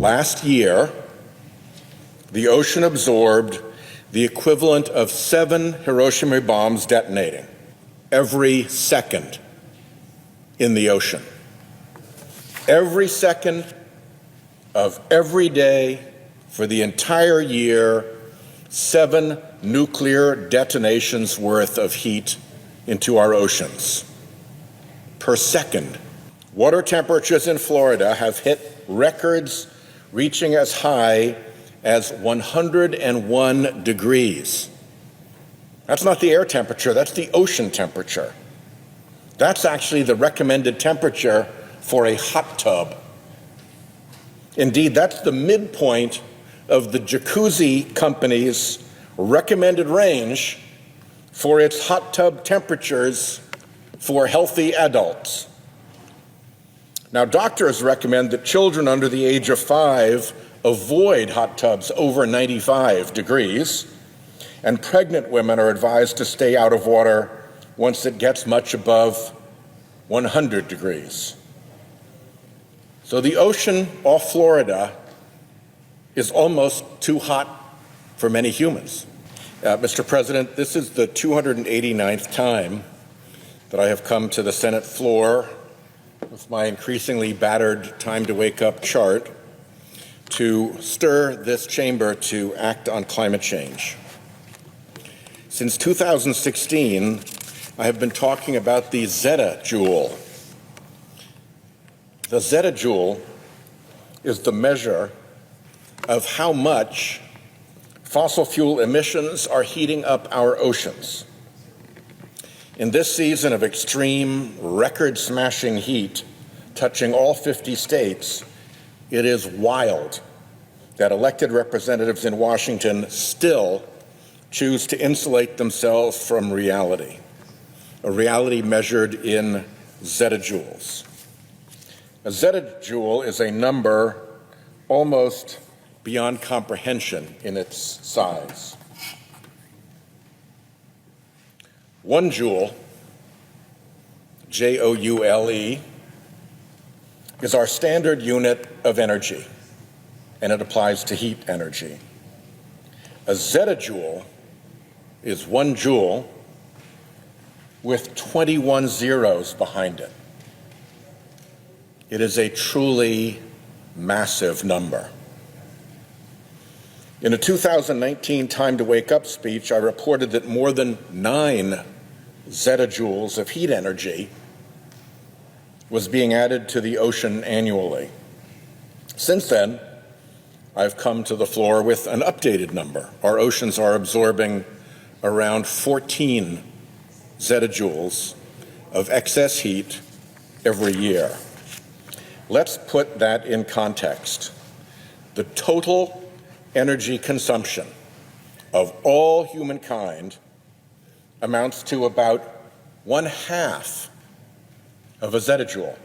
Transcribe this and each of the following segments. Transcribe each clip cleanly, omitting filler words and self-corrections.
Last year, the ocean absorbed the equivalent of 7 Hiroshima bombs detonating every second in the ocean. Every second of every day for the entire year, 7 nuclear detonations worth of heat into our oceans per second. Water temperatures in Florida have hit records reaching as high as 101 degrees. That's not the air temperature, that's the ocean temperature. That's actually the recommended temperature for a hot tub. Indeed, that's the midpoint of the jacuzzi company's recommended range for its hot tub temperatures for healthy adults. Now, doctors recommend that children under the age of 5 avoid hot tubs over 95 degrees, and pregnant women are advised to stay out of water once it gets much above 100 degrees. So the ocean off Florida is almost too hot for many humans. Mr. President, this is the 289th time that I have come to the Senate floor with my increasingly battered time to wake up chart to stir this chamber to act on climate change. Since 2016, I have been talking about the Zettajoules. The Zettajoules is the measure of how much fossil fuel emissions are heating up our oceans. In this season of extreme, record-smashing heat touching all 50 states, it is wild that elected representatives in Washington still choose to insulate themselves from reality, a reality measured in zettajoules. A zettajoule is a number almost beyond comprehension in its size. 1 joule, Joule, is our standard unit of energy, and it applies to heat energy. A zettajoule is 1 joule with 21 zeros behind it. It is a truly massive number. In a 2019 Time to Wake Up speech, I reported that more than 9 zettajoules of heat energy was being added to the ocean annually. Since then, I've come to the floor with an updated number. Our oceans are absorbing around 14 zettajoules of excess heat every year. Let's put that in context. The total energy consumption of all humankind amounts to about 1/2 of a zettajoule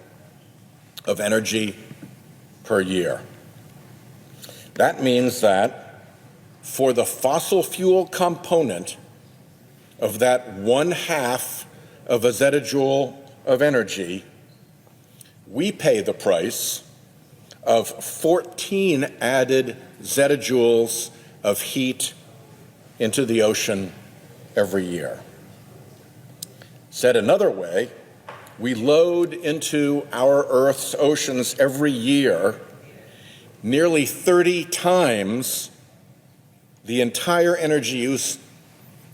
of energy per year. That means that for the fossil fuel component of that 1/2 of a zettajoule of energy, we pay the price of 14 added zettajoules of heat into the ocean every year. Said another way, we load into our Earth's oceans every year nearly 30 times the entire energy use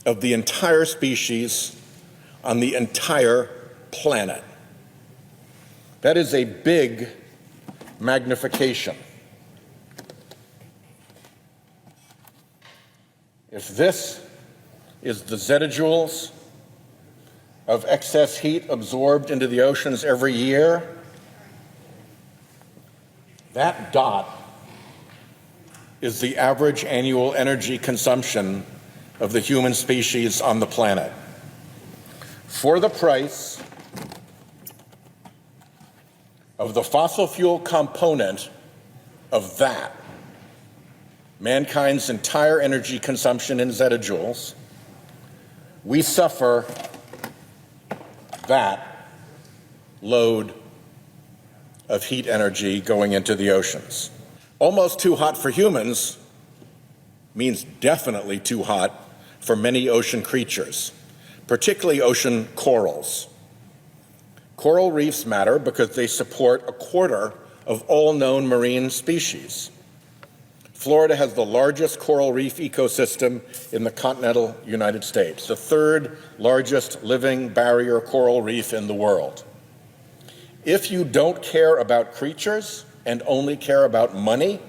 of the entire species on the entire planet. That is a big magnification. If this is the zettajoules of excess heat absorbed into the oceans every year, that dot is the average annual energy consumption of the human species on the planet. For the price of the fossil fuel component of that, mankind's entire energy consumption in zettajoules, we suffer that load of heat energy going into the oceans. Almost too hot for humans means definitely too hot for many ocean creatures, particularly ocean corals. Coral reefs matter because they support a quarter of all known marine species. Florida has the largest coral reef ecosystem in the continental United States, the third largest living barrier coral reef in the world. If you don't care about creatures and only care about money,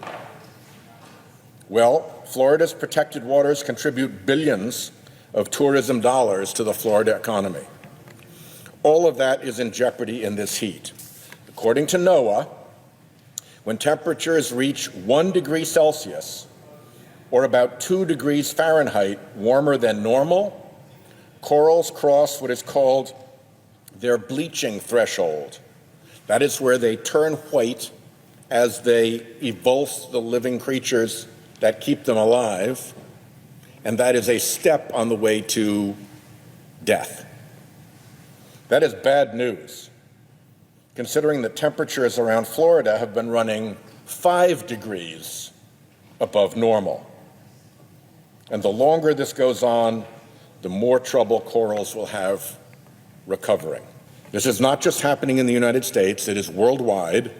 well, Florida's protected waters contribute billions of tourism dollars to the Florida economy. All of that is in jeopardy in this heat. According to NOAA, when temperatures reach 1 degree Celsius, or about 2 degrees Fahrenheit warmer than normal, corals cross what is called their bleaching threshold. That is where they turn white as they evulse the living creatures that keep them alive, and that is a step on the way to death. That is bad news, considering that temperatures around Florida have been running 5 degrees above normal. And the longer this goes on, the more trouble corals will have recovering. This is not just happening in the United States, it is worldwide.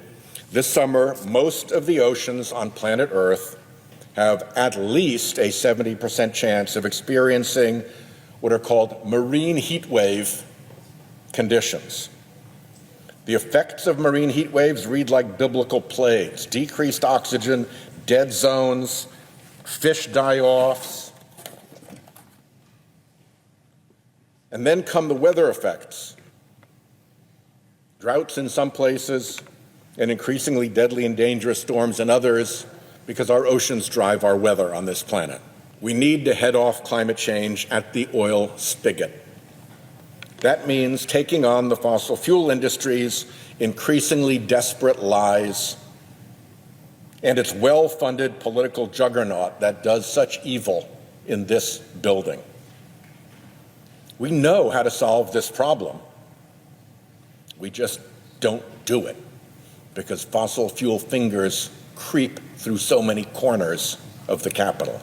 This summer, most of the oceans on planet Earth have at least a 70% chance of experiencing what are called marine heat wave conditions. The effects of marine heat waves read like biblical plagues: decreased oxygen, dead zones, fish die-offs. And then come the weather effects: droughts in some places and increasingly deadly and dangerous storms in others, because our oceans drive our weather on this planet. We need to head off climate change at the oil spigot. That means taking on the fossil fuel industry's increasingly desperate lies and its well-funded political juggernaut that does such evil in this building. We know how to solve this problem. We just don't do it because fossil fuel fingers creep through so many corners of the Capitol.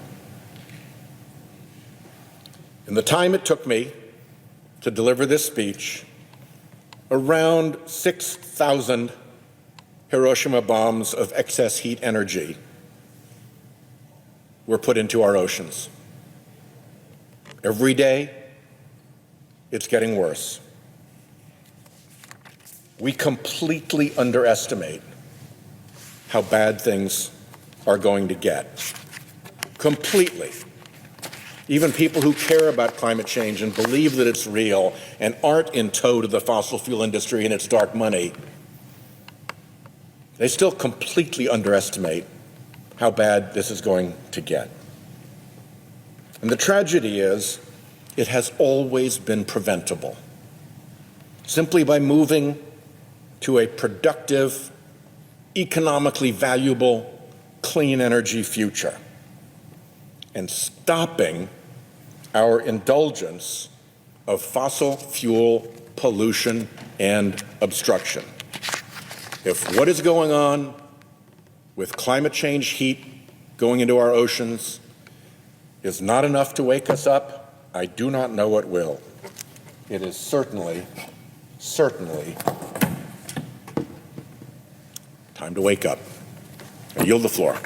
In the time it took me to deliver this speech, around 6,000 Hiroshima bombs of excess heat energy were put into our oceans. Every day, it's getting worse. We completely underestimate how bad things are going to get. Completely. Even people who care about climate change and believe that it's real and aren't in tow to the fossil fuel industry and its dark money, they still completely underestimate how bad this is going to get. And the tragedy is, it has always been preventable. Simply by moving to a productive, economically valuable, clean energy future and stopping our indulgence of fossil fuel pollution and obstruction. If what is going on with climate change heat going into our oceans is not enough to wake us up, I do not know what will. It is certainly time to wake up. I yield the floor.